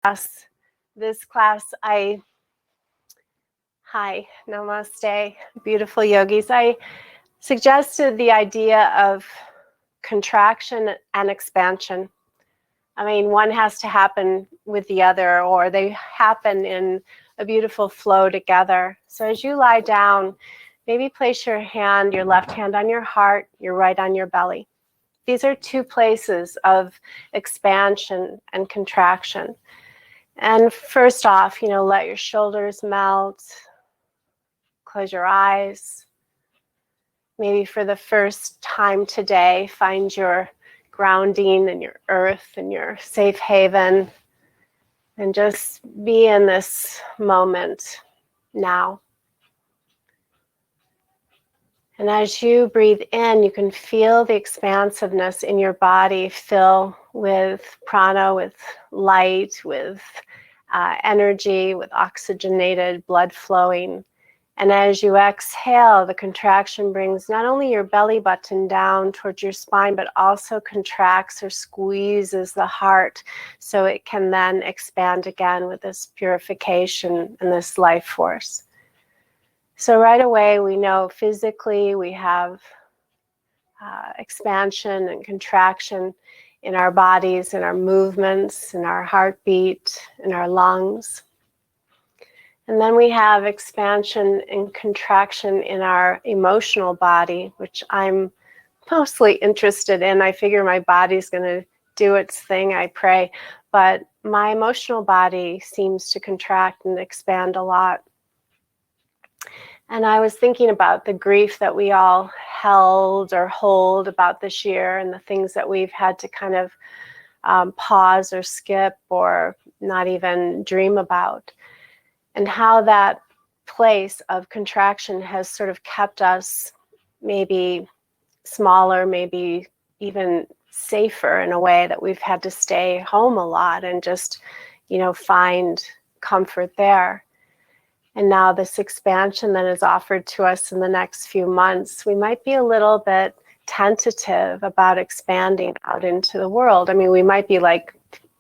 This class, hi, namaste, beautiful yogis. I suggested the idea of contraction and expansion. I mean, one has to happen with the other, or they happen in a beautiful flow together. So as you lie down, maybe place your left hand on your heart, your right on your belly. These are two places of expansion and contraction. And first off, let your shoulders melt, close your eyes. Maybe for the first time today, find your grounding and your earth and your safe haven, and just be in this moment now. And as you breathe in, you can feel the expansiveness in your body fill with prana, with light, with energy, with oxygenated blood flowing. And as you exhale, the contraction brings not only your belly button down towards your spine, but also contracts or squeezes the heart so it can then expand again with this purification and this life force. So right away, we know physically we have expansion and contraction in our bodies, in our movements, in our heartbeat, in our lungs. And then we have expansion and contraction in our emotional body, which I'm mostly interested in. I figure my body's going to do its thing, I pray. But my emotional body seems to contract and expand a lot. And I was thinking about the grief that we all held or hold about this year, and the things that we've had to kind of pause or skip or not even dream about. And how that place of contraction has sort of kept us maybe smaller, maybe even safer in a way, that we've had to stay home a lot and just, find comfort there. And now this expansion that is offered to us in the next few months, we might be a little bit tentative about expanding out into the world. I mean, we might be like,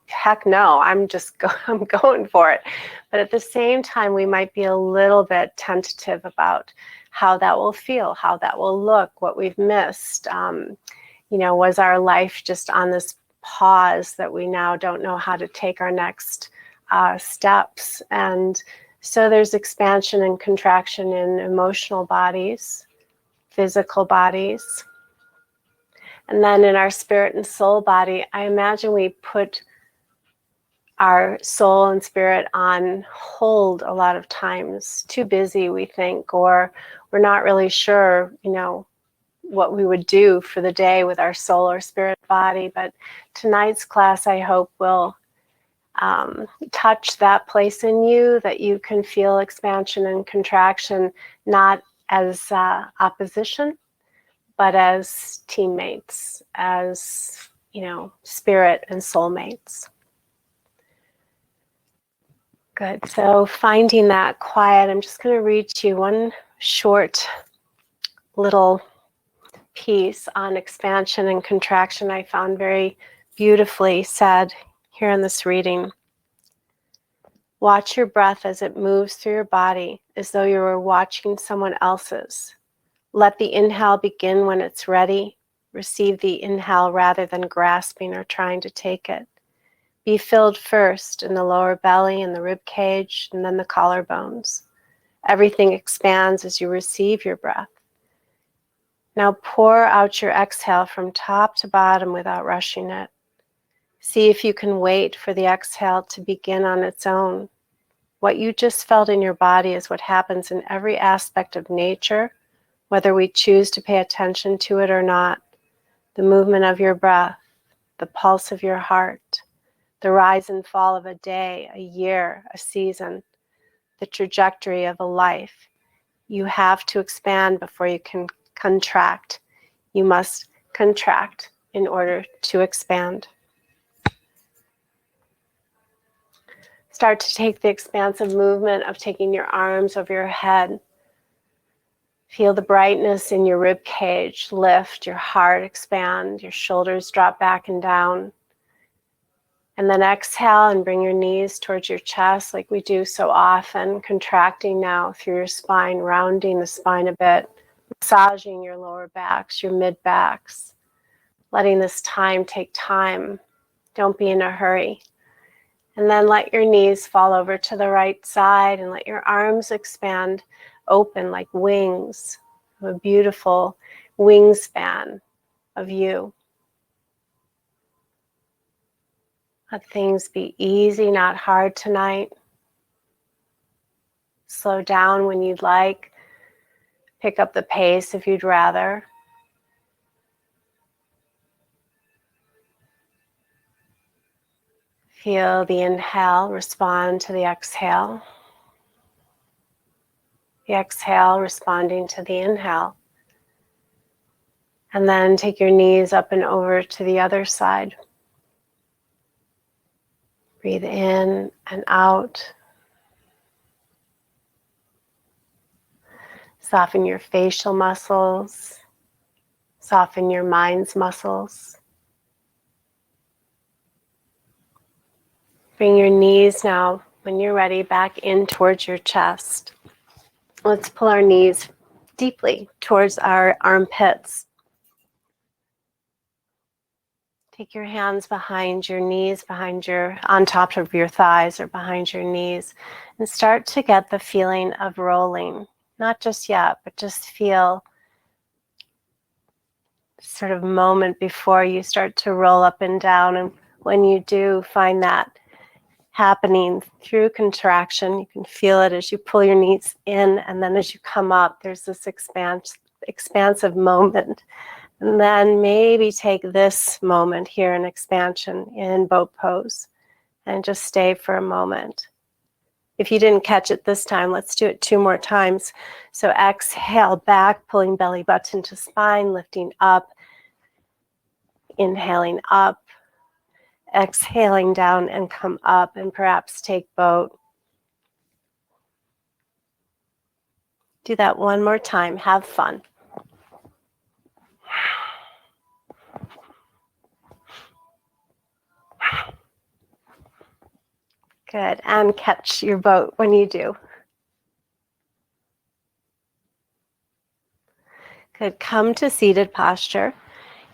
heck no, I'm going for it. But at the same time, we might be a little bit tentative about how that will feel, how that will look, what we've missed. Was our life just on this pause that we now don't know how to take our next steps? And so there's expansion and contraction in emotional bodies, physical bodies. And then in our spirit and soul body, I imagine we put our soul and spirit on hold a lot of times. Too busy, we think, or we're not really sure, what we would do for the day with our soul or spirit body. But tonight's class, I hope, will touch that place in you, that you can feel expansion and contraction, not as opposition, but as teammates, as, spirit and soulmates. Good. So finding that quiet, I'm just going to read to you one short little piece on expansion and contraction I found very beautifully said here in this reading. Watch your breath as it moves through your body as though you were watching someone else's. Let the inhale begin when it's ready. Receive the inhale rather than grasping or trying to take it. Be filled first in the lower belly and the rib cage, and then the collarbones. Everything expands as you receive your breath. Now pour out your exhale from top to bottom without rushing it. See if you can wait for the exhale to begin on its own. What you just felt in your body is what happens in every aspect of nature, whether we choose to pay attention to it or not. The movement of your breath, the pulse of your heart, the rise and fall of a day, a year, a season, the trajectory of a life. You have to expand before you can contract. You must contract in order to expand. Start to take the expansive movement of taking your arms over your head. Feel the brightness in your rib cage lift, your heart expand, your shoulders drop back and down. And then exhale and bring your knees towards your chest like we do so often, contracting now through your spine, rounding the spine a bit, massaging your lower backs, your mid backs, letting this time take time. Don't be in a hurry. And then let your knees fall over to the right side and let your arms expand open like wings, a beautiful wingspan of you. Let things be easy, not hard tonight. Slow down when you'd like. Pick up the pace if you'd rather. Feel the inhale, respond to the exhale. The exhale responding to the inhale. And then take your knees up and over to the other side. Breathe in and out. Soften your facial muscles. Soften your mind's muscles. Bring your knees now, when you're ready, back in towards your chest. Let's pull our knees deeply towards our armpits. Take your hands behind your knees, on top of your thighs or behind your knees, and start to get the feeling of rolling. Not just yet, but just feel sort of moment before you start to roll up and down. And when you do find that happening through contraction, you can feel it as you pull your knees in, and then as you come up, there's this expansive moment. And then maybe take this moment here in expansion in boat pose and just stay for a moment. If you didn't catch it this time, let's do it 2 more times. So exhale back, pulling belly button to spine, lifting up, inhaling up, exhaling down and come up, and perhaps take boat. Do that 1 more time. Have fun. Good, and catch your boat when you do. Good, come to seated posture.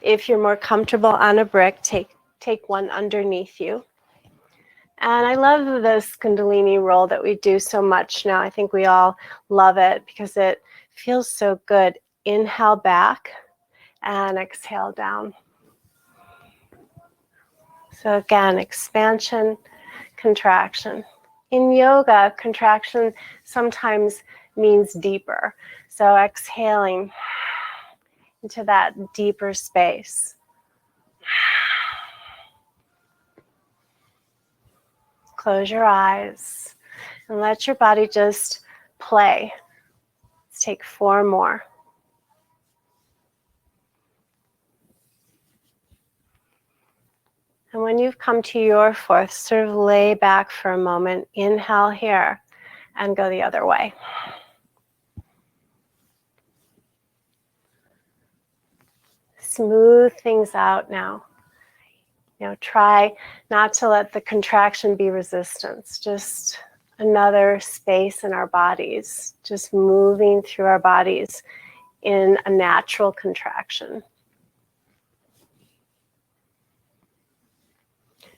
If you're more comfortable on a brick, take one underneath you. And I love this Kundalini roll that we do so much now. I think we all love it because it feels so good. Inhale back and exhale down. So again, expansion, contraction. In yoga, contraction sometimes means deeper. So exhaling into that deeper space. Close your eyes and let your body just play. Let's take 4 more. And when you've come to your 4th, sort of lay back for a moment, inhale here, and go the other way. Smooth things out now. Try not to let the contraction be resistance, just another space in our bodies, just moving through our bodies in a natural contraction.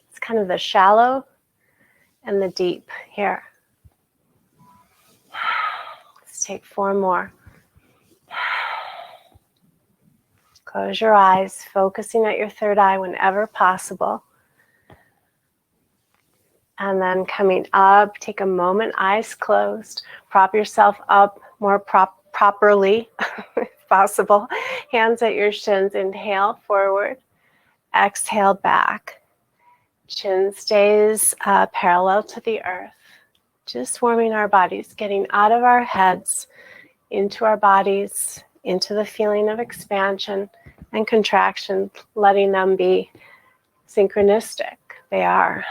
It's kind of the shallow and the deep here. Let's take 4 more. Close your eyes, focusing at your 3rd eye whenever possible. And then coming up, take a moment, eyes closed. Prop yourself up more properly, if possible. Hands at your shins, inhale forward. Exhale back. Chin stays parallel to the earth. Just warming our bodies, getting out of our heads, into our bodies, into the feeling of expansion and contraction, letting them be synchronistic. They are.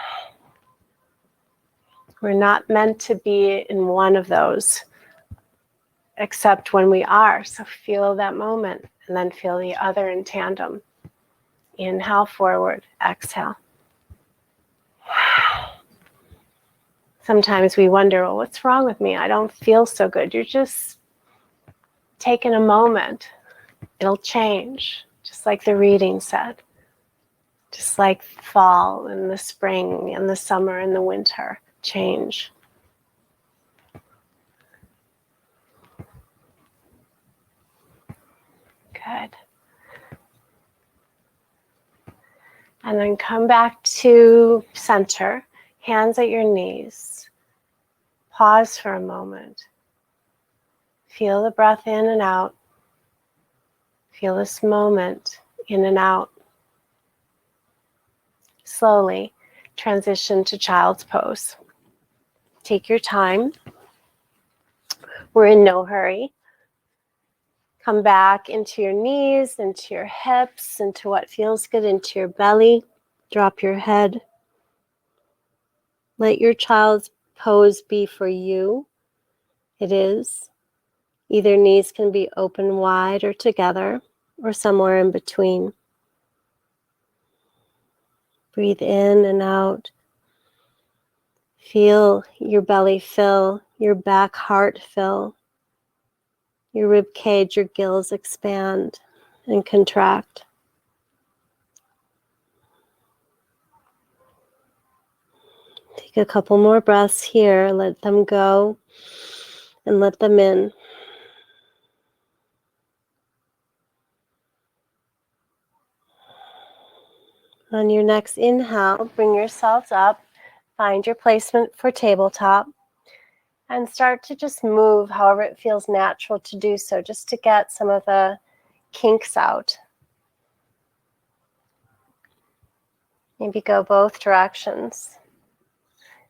We're not meant to be in one of those, except when we are. So feel that moment and then feel the other in tandem. Inhale forward, exhale. Sometimes we wonder, well, what's wrong with me? I don't feel so good. You're just taking a moment. It'll change, just like the reading said. Just like fall and the spring and the summer and the winter change. Good. And then come back to center, hands at your knees. Pause for a moment. Feel the breath in and out. Feel this moment in and out. Slowly transition to child's pose. Take your time. We're in no hurry. Come back into your knees, into your hips, into what feels good, into your belly. Drop your head. Let your child's pose be for you. It is. Either knees can be open wide or together, or somewhere in between. Breathe in and out. Feel your belly fill, your back heart fill, your rib cage, your gills expand and contract. Take a couple more breaths here. Let them go and let them in. On your next inhale, bring yourselves up. Find your placement for tabletop. And start to just move however it feels natural to do so, just to get some of the kinks out. Maybe go both directions.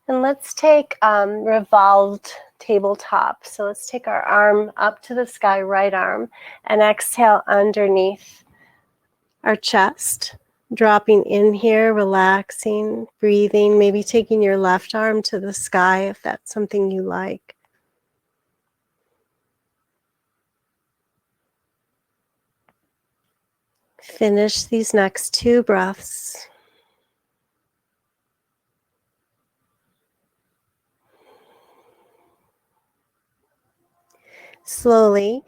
And let's take revolved tabletop. So let's take our arm up to the sky, right arm, and exhale underneath our chest. Dropping in here, relaxing, breathing, maybe taking your left arm to the sky if that's something you like. Finish these next 2 breaths. Slowly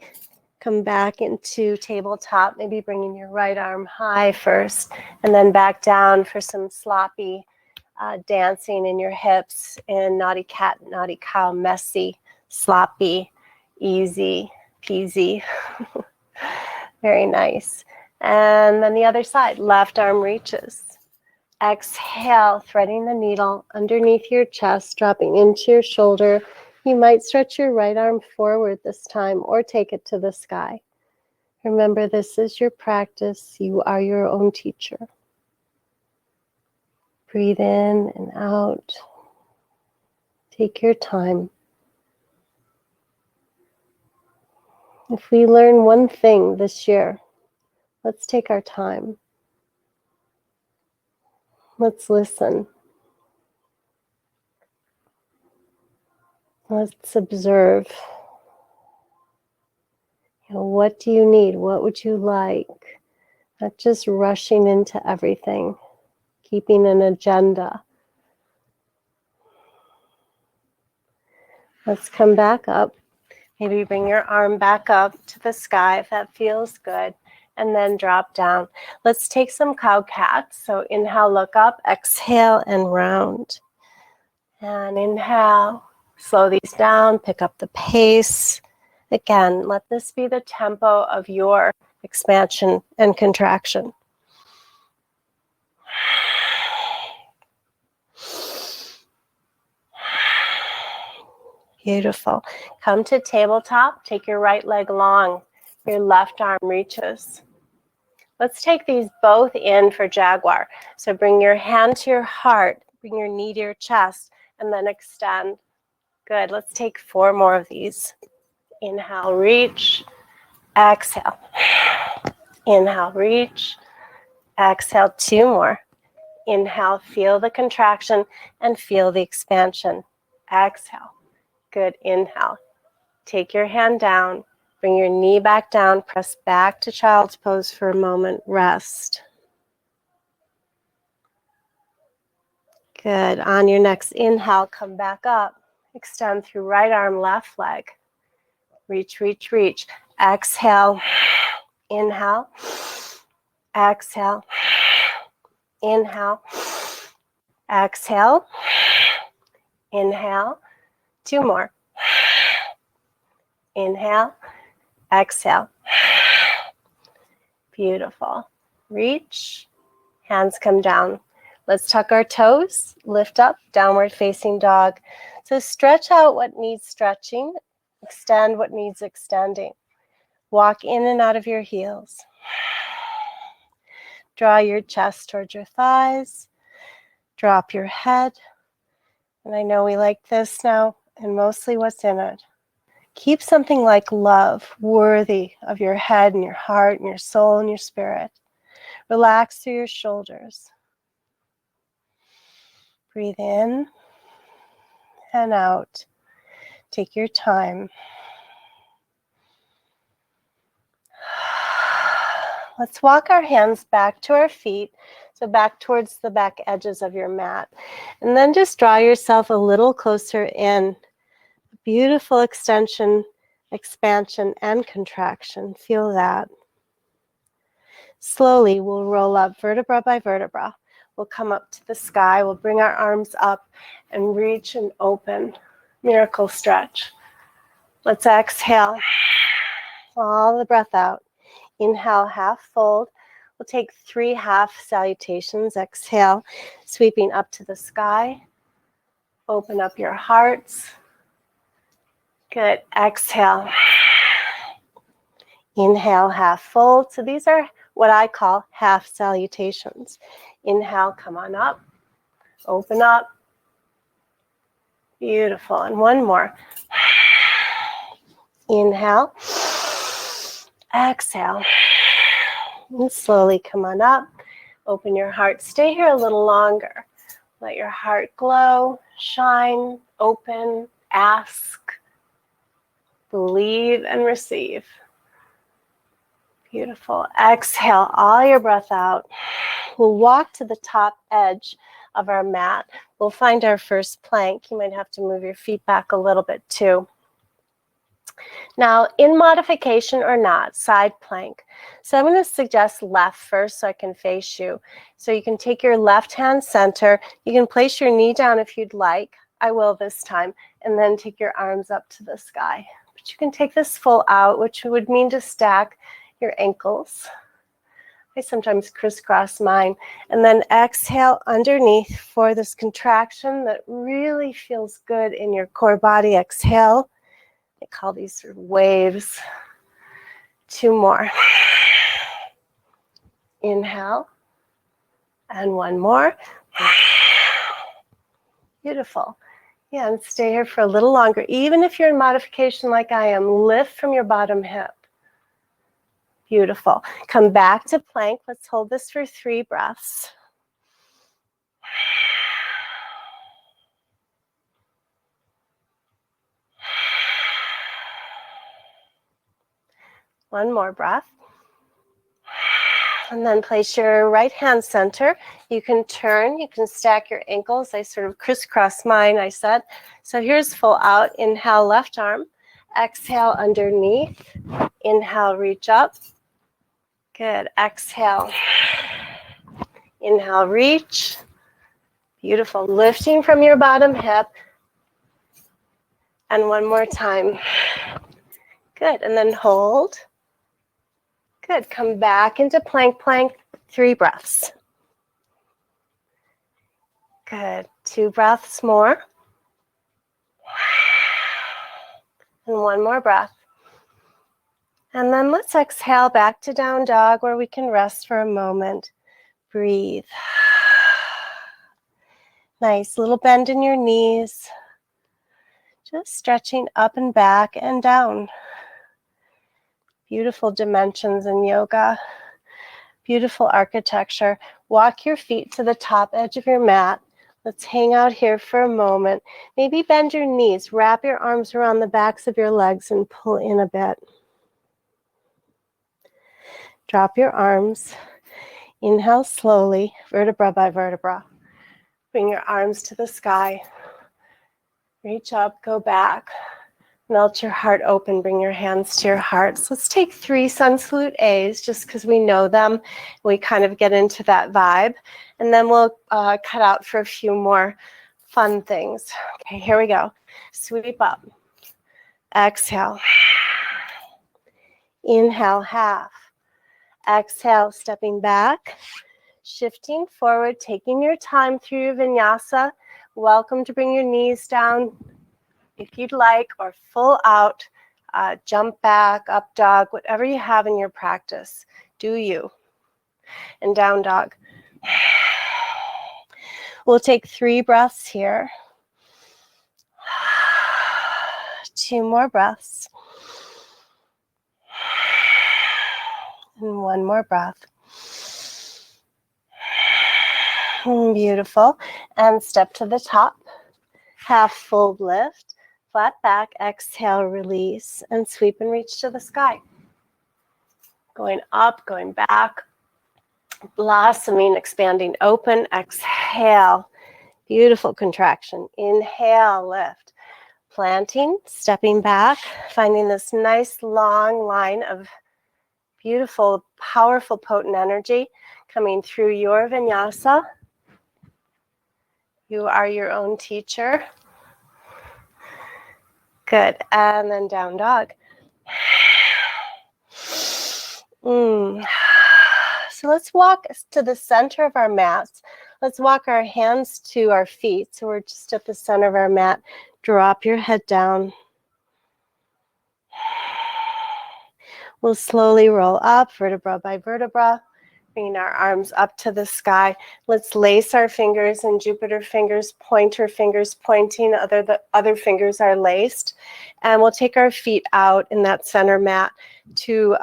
come back into tabletop, maybe bringing your right arm high first, and then back down for some sloppy dancing in your hips in naughty cat, naughty cow, messy, sloppy, easy peasy. Very nice. And then the other side, left arm reaches. Exhale, threading the needle underneath your chest, dropping into your shoulder. You might stretch your right arm forward this time or take it to the sky. Remember, this is your practice. You are your own teacher. Breathe in and out. Take your time. If we learn one thing this year, let's take our time. Let's listen. Let's observe. What do you need? What would you like? Not just rushing into everything, keeping an agenda. Let's come back up. Maybe bring your arm back up to the sky if that feels good, and then drop down. Let's take some cow cats. So inhale, look up, exhale, and round. And inhale, slow these down, pick up the pace. Again, let this be the tempo of your expansion and contraction. Beautiful. Come to tabletop. Take your right leg long. Your left arm reaches. Let's take these both in for jaguar. So bring your hand to your heart. Bring your knee to your chest. And then extend. Good. Let's take 4 more of these. Inhale, reach. Exhale. Inhale, reach. Exhale, 2 more. Inhale, feel the contraction and feel the expansion. Exhale. Good. Inhale. Take your hand down. Bring your knee back down. Press back to child's pose for a moment. Rest. Good. On your next inhale, come back up. Extend through right arm, left leg. Reach, reach, reach. Exhale. Inhale. Exhale. Inhale. Exhale. Inhale. 2 more. Inhale. Exhale. Beautiful. Reach. Hands come down. Let's tuck our toes. Lift up. Downward facing dog. So stretch out what needs stretching. Extend what needs extending. Walk in and out of your heels. Draw your chest towards your thighs. Drop your head. And I know we like this now, and mostly what's in it. Keep something like love worthy of your head and your heart and your soul and your spirit. Relax through your shoulders. Breathe in and out. Take your time. Let's walk our hands back to our feet, so back towards the back edges of your mat. And then just draw yourself a little closer in. Beautiful extension, expansion, and contraction. Feel that. Slowly, we'll roll up vertebra by vertebra. We'll come up to the sky. We'll bring our arms up and reach and open. Miracle stretch. Let's exhale. All the breath out. Inhale, half fold. We'll take 3 half salutations. Exhale, sweeping up to the sky. Open up your hearts. Good. Exhale. Inhale, half fold. So these are what I call half salutations. Inhale, come on up. Open up. Beautiful. And one more. Inhale. Exhale. And slowly come on up. Open your heart. Stay here a little longer. Let your heart glow, shine, open, ask, believe, and receive. Beautiful. Exhale all your breath out. We'll walk to the top edge of our mat. We'll find our first plank. You might have to move your feet back a little bit too. Now, in modification or not, side plank. So I'm going to suggest left first so I can face you. So you can take your left hand center. You can place your knee down if you'd like. I will this time. And then take your arms up to the sky. But you can take this full out, which would mean to stack your ankles. I sometimes crisscross mine. And then exhale underneath for this contraction that really feels good in your core body. Exhale. I call these sort of waves. 2 more. Inhale. And 1 more. Beautiful. Yeah, and stay here for a little longer. Even if you're in modification like I am, lift from your bottom hip. Beautiful. Come back to plank. Let's hold this for 3 breaths. One more breath. And then place your right hand center. You can turn, you can stack your ankles. I sort of crisscross mine, I said. So here's full out. Inhale, left arm. Exhale, underneath. Inhale, reach up. Good. Exhale. Inhale, reach. Beautiful. Lifting from your bottom hip. And one more time. Good. And then hold. Good. Come back into plank, plank. 3 breaths. Good. 2 breaths more. And 1 more breath. And then let's exhale back to down dog where we can rest for a moment. Breathe. Nice little bend in your knees. Just stretching up and back and down. Beautiful dimensions in yoga. Beautiful architecture. Walk your feet to the top edge of your mat. Let's hang out here for a moment. Maybe bend your knees. Wrap your arms around the backs of your legs and pull in a bit. Drop your arms. Inhale slowly, vertebra by vertebra. Bring your arms to the sky. Reach up, go back. Melt your heart open, bring your hands to your heart. So let's take 3 sun salute A's just because we know them. We kind of get into that vibe. And then we'll cut out for a few more fun things. Okay, here we go. Sweep up. Exhale. Inhale, half. Exhale, stepping back. Shifting forward, taking your time through your vinyasa. Welcome to bring your knees down if you'd like, or full out, jump back, up dog, whatever you have in your practice. Do you. And down dog. We'll take 3 breaths here. 2 more breaths. And 1 more breath. Beautiful. And step to the top. Half fold lift. Flat back. Exhale, release. And sweep and reach to the sky. Going up, going back. Blossoming, expanding, open. Exhale. Beautiful contraction. Inhale, lift. Planting, stepping back, finding this nice long line of beautiful, powerful, potent energy coming through your vinyasa. You are your own teacher. Good. And then down dog. So let's walk to the center of our mats. Let's walk our hands to our feet. So we're just at the center of our mat. Drop your head down. We'll slowly roll up, vertebra by vertebra, bringing our arms up to the sky. Let's lace our fingers and Jupiter fingers, pointer fingers pointing, the other fingers are laced. And we'll take our feet out in that center mat to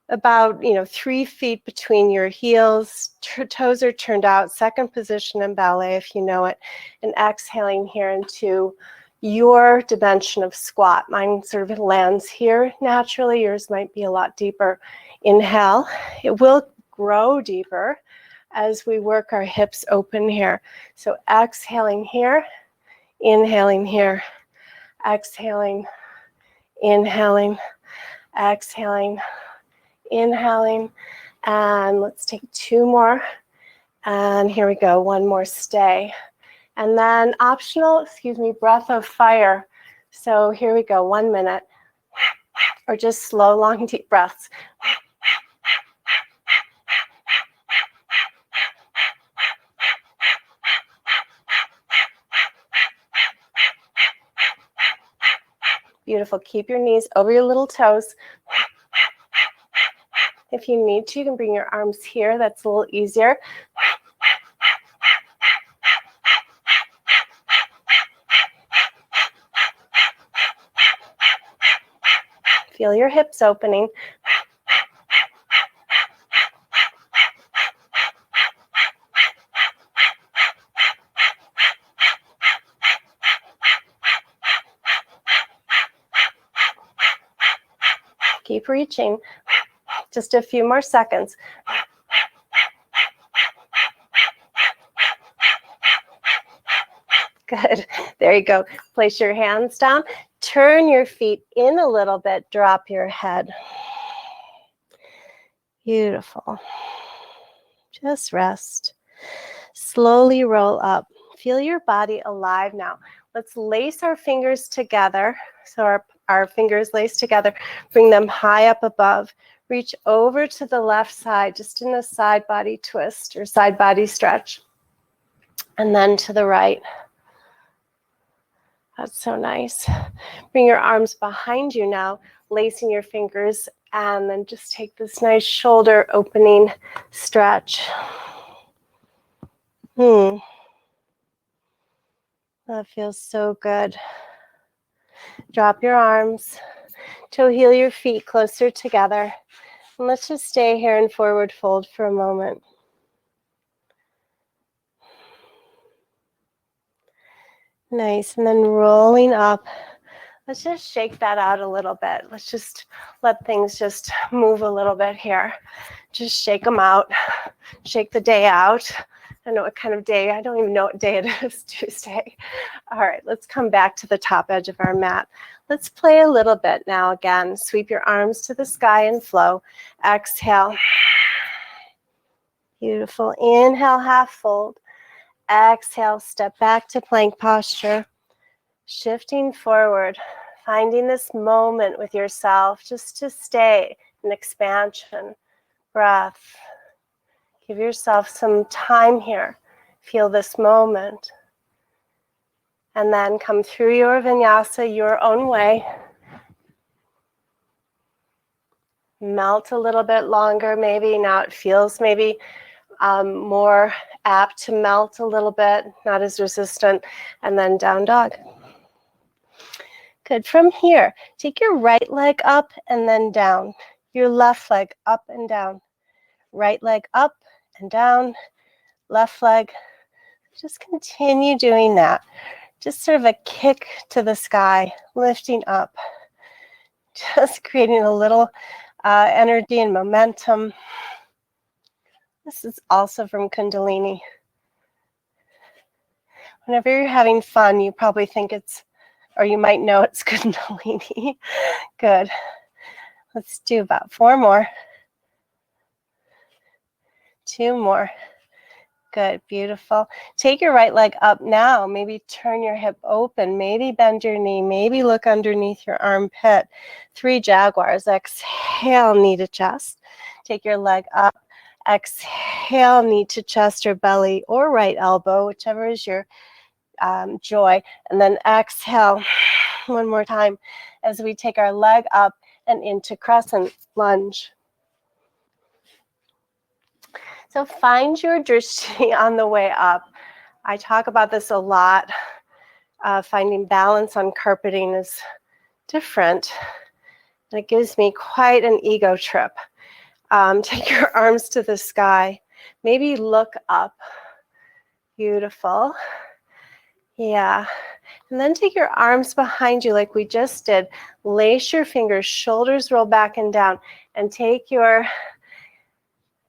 about 3 feet between your heels. Toes are turned out, second position in ballet if you know it. And exhaling here into your dimension of squat. Mine sort of lands here naturally. Yours might be a lot deeper. Inhale. It will grow deeper as we work our hips open here. So exhaling here, inhaling here, exhaling, inhaling, exhaling, inhaling. And let's take 2 more. And here we go. 1 more stay. And then optional, breath of fire. So here we go, 1 minute. Or just slow, long, deep breaths. Beautiful. Keep your knees over your little toes. If you need to, you can bring your arms here. That's a little easier. Feel your hips opening. Keep reaching. Just a few more seconds. Good. There you go. Place your hands down. Turn your feet in a little bit. Drop your head. Beautiful. Just rest. Slowly roll up. Feel your body alive now. Let's lace our fingers together. So our fingers lace together. Bring them high up above. Reach over to the left side, just in a side body twist or side body stretch. And then to the right. That's so nice. Bring your arms behind you now, lacing your fingers, and then just take this nice shoulder opening stretch. That feels so good. Drop your arms to heel your feet closer together. And let's just stay here in forward fold for a moment. Nice. And then rolling up. Let's just shake that out a little bit. Let's just let things just move a little bit here. Just shake them out. Shake the day out. I don't know what kind of day, I don't even know what day it is, Tuesday. All right, let's come back to the top edge of our mat. Let's play a little bit now again. Sweep your arms to the sky and flow. Exhale. Beautiful. Inhale, half fold. Exhale, step back to plank posture. Shifting forward, finding this moment with yourself just to stay in expansion. Breath. Give yourself some time here. Feel this moment. And then come through your vinyasa your own way. Melt a little bit longer maybe. Now it feels maybe more apt to melt a little bit, not as resistant. And then down dog. Good. From here, take your right leg up and then down. Your left leg up and down. Right leg up and down. Left leg. Just continue doing that. Just sort of a kick to the sky, lifting up. Just creating a little energy and momentum. This is also from Kundalini. Whenever you're having fun, you probably think it's, or you might know it's Kundalini. Good. Let's do about 4 more. 2 more. Good, beautiful. Take your right leg up now. Maybe turn your hip open. Maybe bend your knee. Maybe look underneath your armpit. 3 jaguars. Exhale, knee to chest. Take your leg up. Exhale, knee to chest or belly or right elbow, whichever is your joy. And then exhale 1 more time as we take our leg up and into crescent lunge. So find your drishti on the way up. I talk about this a lot. Finding balance on carpeting is different. And it gives me quite an ego trip. Take your arms to the sky. Maybe look up. Beautiful. Yeah. And then take your arms behind you like we just did. Lace your fingers, shoulders roll back and down. And take your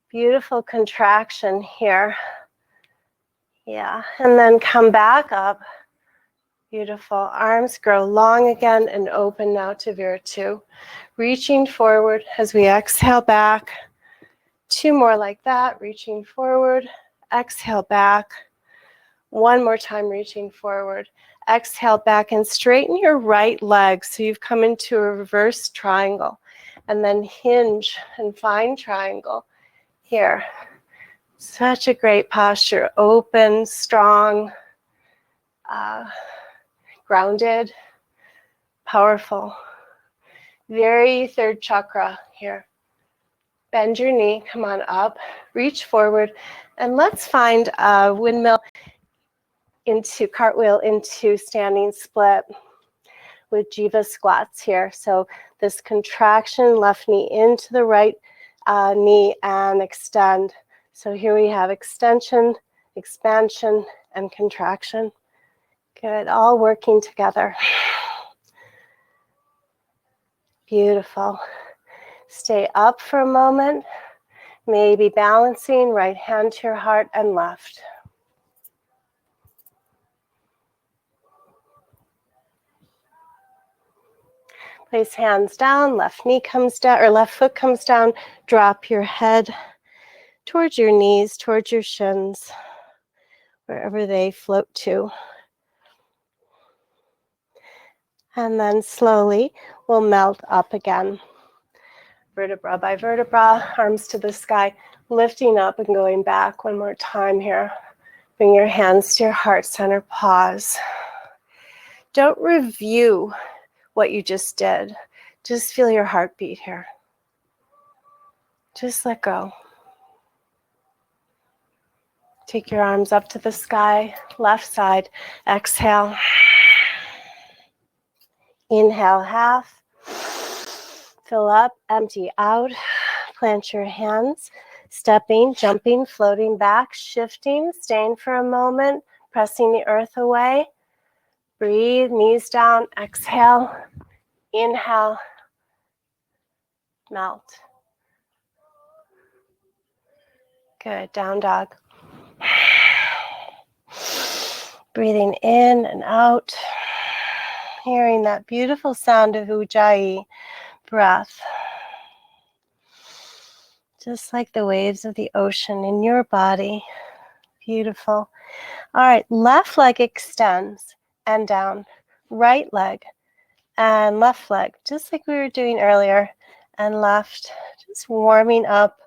beautiful contraction here. Yeah. And then come back up. Beautiful. Arms grow long again and open now to Virtu. Reaching forward as we exhale back. 2 more like that. Reaching forward. Exhale back. 1 more time, reaching forward. Exhale back and straighten your right leg so you've come into a reverse triangle. And then hinge and find triangle here. Such a great posture. Open, strong, grounded, powerful. Very 3rd chakra here. Bend your knee, come on up, reach forward, and let's find a windmill into cartwheel into standing split with jiva squats here. So this contraction, left knee into the right knee and extend. So here we have extension, expansion, and contraction. Good, all working together. Beautiful. Stay up for a moment, maybe balancing right hand to your heart and left. Place hands down, left knee comes down, or left foot comes down. Drop your head towards your knees, towards your shins, wherever they float to. And then slowly we'll melt up again. Vertebra by vertebra, arms to the sky, lifting up and going back 1 more time here. Bring your hands to your heart center, pause. Don't review what you just did. Just feel your heartbeat here. Just let go. Take your arms up to the sky, left side. Exhale. Inhale, half. Fill up, empty out. Plant your hands. Stepping, jumping, floating back, shifting, staying for a moment, pressing the earth away. Breathe, knees down, exhale. Inhale, melt. Good, down dog. Breathing in and out, hearing that beautiful sound of Ujjayi breath. Just like the waves of the ocean in your body. Beautiful. All right, left leg extends and down. Right leg and left leg, just like we were doing earlier. And left, just warming up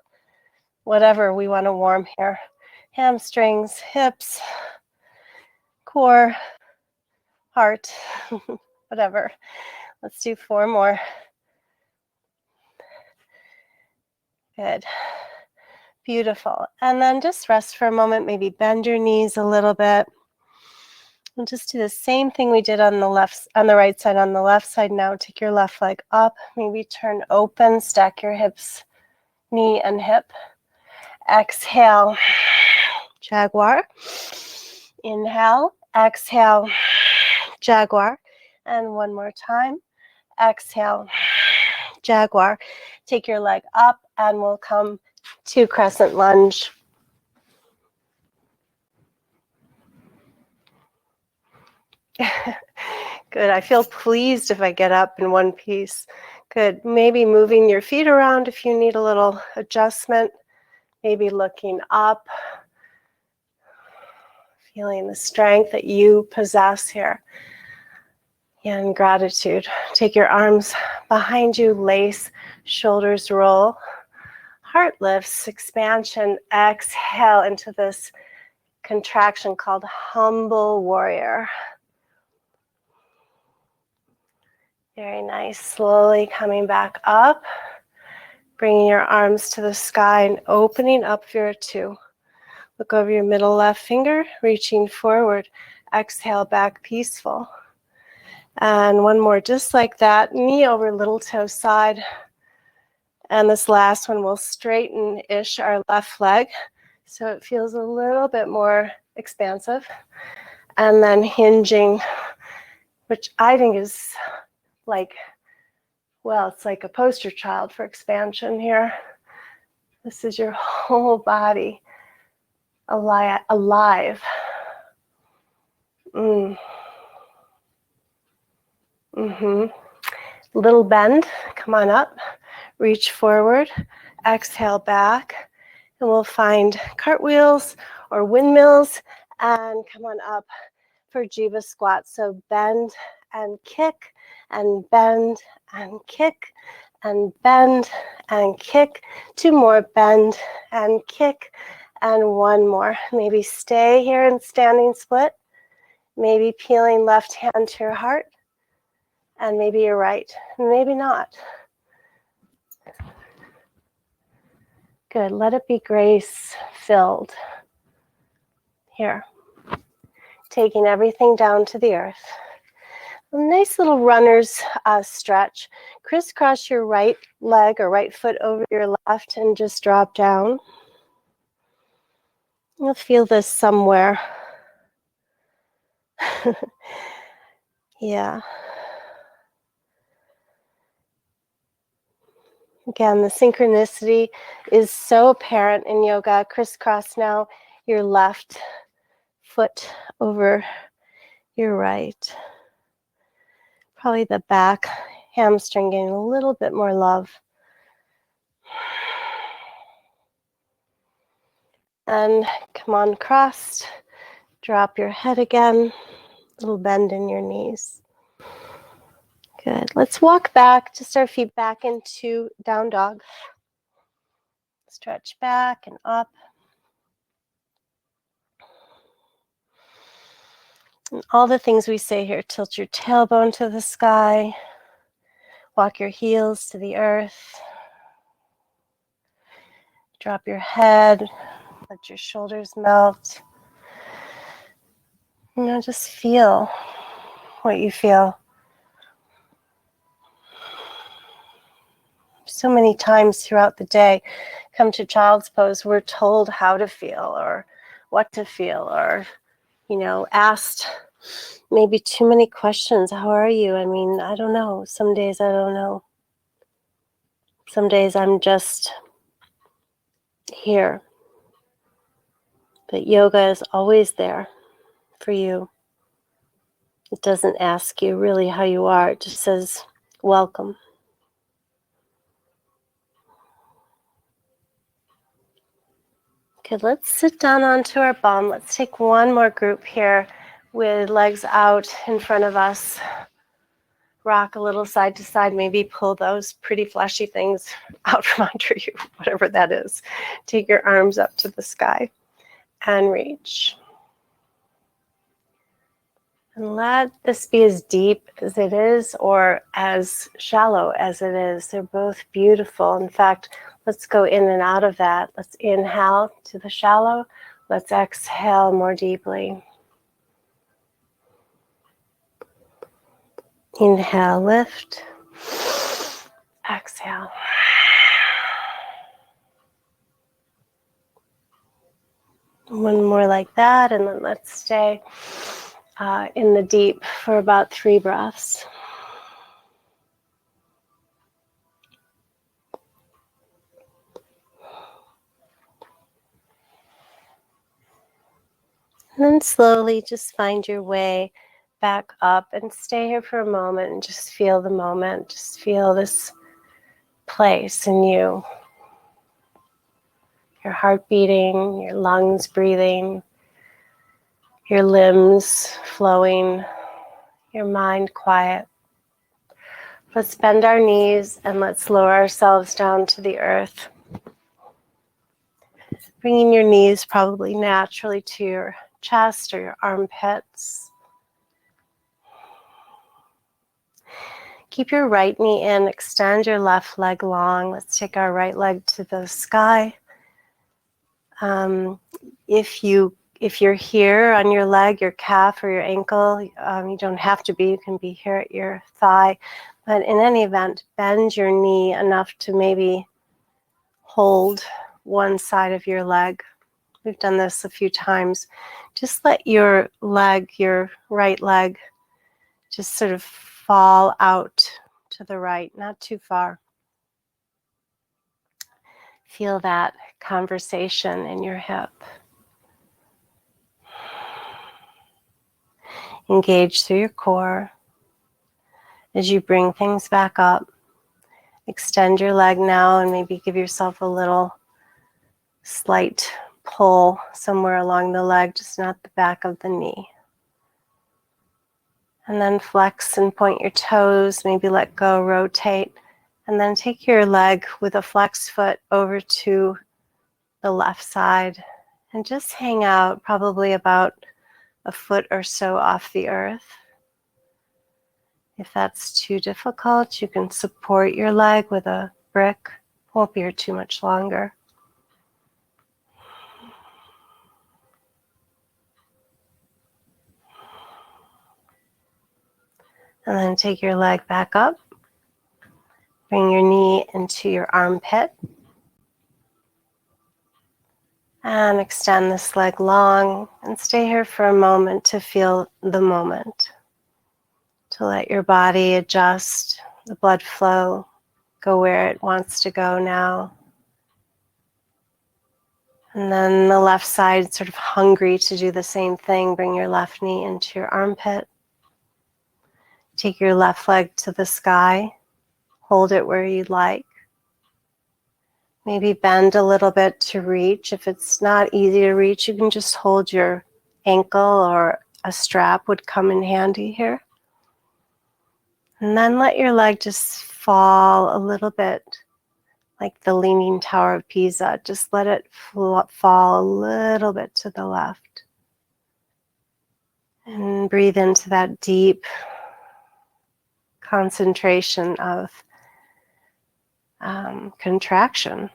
whatever we want to warm here. Hamstrings, hips, core, heart, whatever. Let's do 4 more. Good. Beautiful. And then just rest for a moment, maybe bend your knees a little bit. And just do the same thing we did on the right side. On the left side now, take your left leg up, maybe turn open, stack your hips, knee and hip. Exhale, jaguar. Inhale, exhale, jaguar. And one more time. Exhale, jaguar. Take your leg up and we'll come to crescent lunge. Good. I feel pleased if I get up in one piece. Good. Maybe moving your feet around if you need a little adjustment. Maybe looking up. Feeling the strength that you possess here. And gratitude. Take your arms behind you, lace, shoulders roll. Heart lifts, expansion. Exhale into this contraction called humble warrior. Very nice. Slowly coming back up. Bringing your arms to the sky and opening up Viratu. Look over your middle left finger, reaching forward. Exhale back, peaceful. And one more, just like that. Knee over little toe side. And this last one will straighten-ish our left leg. So it feels a little bit more expansive. And then hinging, which I think is like, well, it's like a poster child for expansion here. This is your whole body alive. Little bend, come on up, reach forward, exhale back, and we'll find cartwheels or windmills, and come on up for Jiva squat. So bend and kick, and bend and kick, and bend and kick. 2 more, bend and kick, and 1 more. Maybe stay here in standing split. Maybe peeling left hand to your heart. And maybe you're right, maybe not. Good, let it be grace-filled. Here, taking everything down to the earth. A nice little runner's stretch. Crisscross your right leg or right foot over your left and just drop down. You'll feel this somewhere. Yeah. Again, the synchronicity is so apparent in yoga. Crisscross now your left foot over your right. Probably the back hamstring getting a little bit more love. And come on, crossed. Drop your head again. Little bend in your knees. Good. Let's walk back, just our feet back into down dog. Stretch back and up. And all the things we say here, tilt your tailbone to the sky. Walk your heels to the earth. Drop your head. Let your shoulders melt. You know, just feel what you feel. So many times throughout the day, come to child's pose, we're told how to feel or what to feel, or, you know, asked maybe too many questions. How are you? I mean, I don't know. Some days I don't know. Some days I'm just here. But yoga is always there for you. It doesn't ask you really how you are. It just says, welcome. Okay, let's sit down onto our bum. Let's take one more group here with legs out in front of us. Rock a little side to side, maybe pull those pretty fleshy things out from under you, whatever that is. Take your arms up to the sky and reach. And let this be as deep as it is or as shallow as it is. They're both beautiful. In fact, let's go in and out of that. Let's inhale to the shallow. Let's exhale more deeply. Inhale, lift. Exhale. One more like that, and then let's stay in the deep for about 3 breaths. And then slowly just find your way back up and stay here for a moment and just feel the moment. Just feel this place in you. Your heart beating, your lungs breathing, your limbs flowing, your mind quiet. Let's bend our knees and let's lower ourselves down to the earth. Bringing your knees probably naturally to your chest or your armpits. Keep your right knee in, extend your left leg long. Let's take our right leg to the sky. If you're here on your leg, your calf or your ankle, you don't have to be, you can be here at your thigh. But in any event, bend your knee enough to maybe hold one side of your leg. We've done this a few times. Just let your leg, your right leg, just sort of fall out to the right, not too far. Feel that conversation in your hip. Engage through your core. As you bring things back up, extend your leg now and maybe give yourself a little slight pull somewhere along the leg, just not the back of the knee. And then flex and point your toes, maybe let go, rotate. And then take your leg with a flexed foot over to the left side and just hang out probably about a foot or so off the earth. If that's too difficult, you can support your leg with a brick. Won't be here too much longer. And then take your leg back up. Bring your knee into your armpit. And extend this leg long and stay here for a moment to feel the moment. To let your body adjust, the blood flow, go where it wants to go now. And then the left side, sort of hungry to do the same thing. Bring your left knee into your armpit. Take your left leg to the sky. Hold it where you'd like. Maybe bend a little bit to reach. If it's not easy to reach, you can just hold your ankle, or a strap would come in handy here. And then let your leg just fall a little bit like the Leaning Tower of Pisa. Just let it fall a little bit to the left. And breathe into that deep concentration of contraction.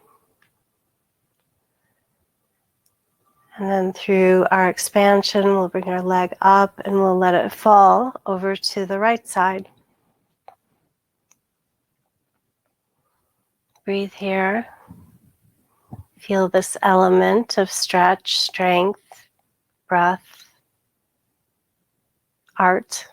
And then through our expansion, we'll bring our leg up and we'll let it fall over to the right side. Breathe here. Feel this element of stretch, strength, breath, art.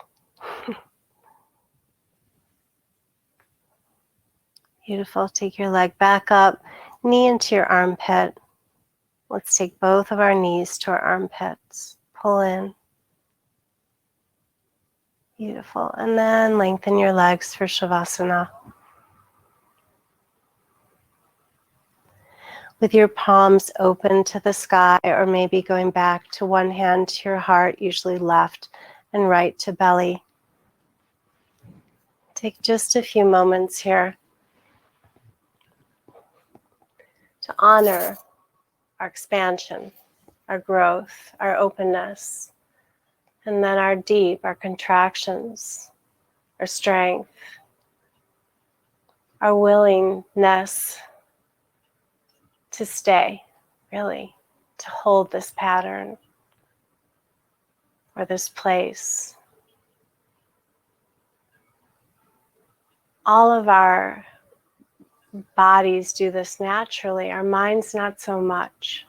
Beautiful. Take your leg back up, knee into your armpit. Let's take both of our knees to our armpits. Pull in. Beautiful. And then lengthen your legs for Shavasana. With your palms open to the sky, or maybe going back to one hand to your heart, usually left and right to belly. Take just a few moments here to honor our expansion, our growth, our openness, and then our deep, our contractions, our strength, our willingness to stay, really, to hold this pattern or this place. All of our bodies do this naturally, our minds not so much.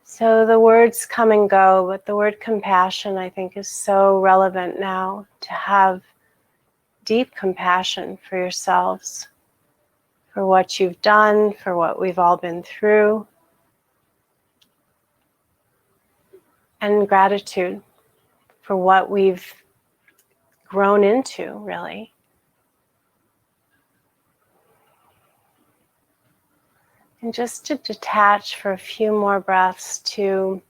So the words come and go, but the word compassion, I think, is so relevant now, to have deep compassion for yourselves, for what you've done, for what we've all been through, and gratitude for what we've grown into, really. And just to detach for a few more breaths, to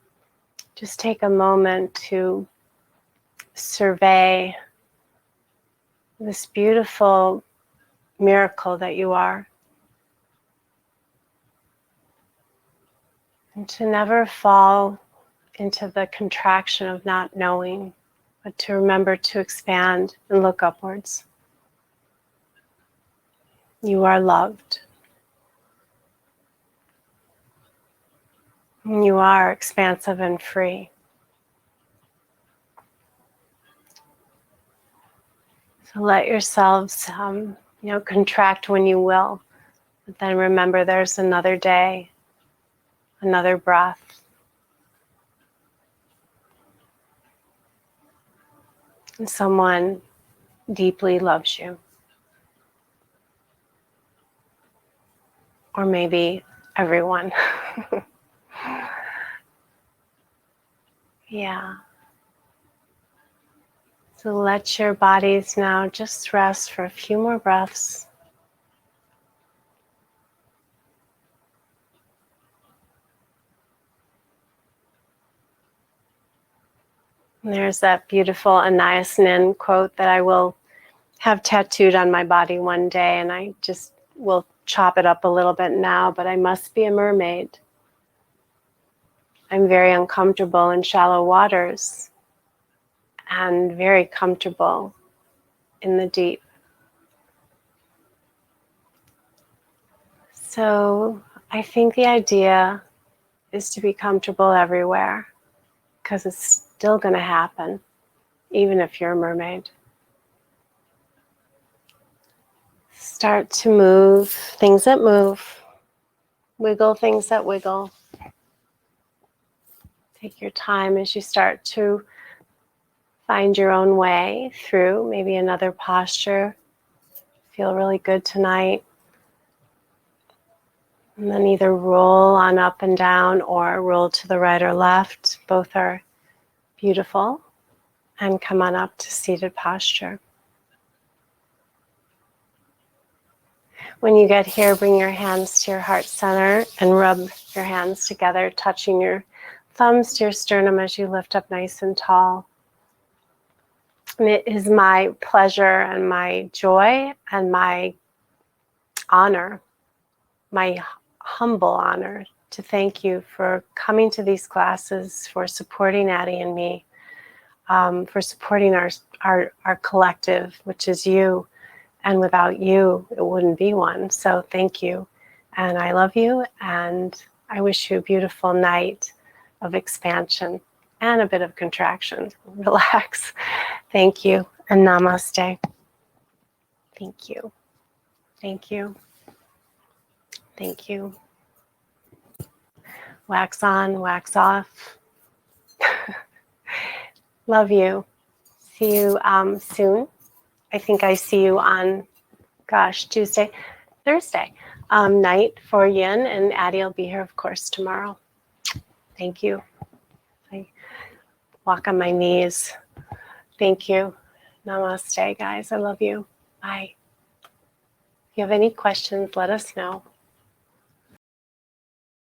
just take a moment to survey this beautiful miracle that you are. And to never fall into the contraction of not knowing, but to remember to expand and look upwards. You are loved. You are expansive and free. So let yourselves, contract when you will. But then remember there's another day, another breath. And someone deeply loves you. Or maybe everyone. Yeah. So let your bodies now just rest for a few more breaths. And there's that beautiful Anais Nin quote that I will have tattooed on my body one day, and I just will chop it up a little bit now, but I must be a mermaid. I'm very uncomfortable in shallow waters and very comfortable in the deep. So I think the idea is to be comfortable everywhere, because it's still going to happen, even if you're a mermaid. Start to move things that move, wiggle things that wiggle. Take your time as you start to find your own way through maybe another posture. Feel really good tonight. And then either roll on up and down or roll to the right or left. Both are beautiful. And come on up to seated posture. When you get here, bring your hands to your heart center and rub your hands together, touching your thumbs to your sternum as you lift up nice and tall. And it is my pleasure and my joy and my honor, my humble honor, to thank you for coming to these classes, for supporting Addie and me, for supporting our collective, which is you. And without you, it wouldn't be one. So thank you. And I love you. And I wish you a beautiful night of expansion and a bit of contraction. Relax. Thank you. And namaste. Thank you. Thank you. Thank you. Wax on, wax off. Love you. See you soon. I think I see you on, Thursday night for Yin, and Addie will be here, of course, tomorrow. Thank you. I walk on my knees. Thank you. Namaste, guys. I love you. Bye. If you have any questions, let us know.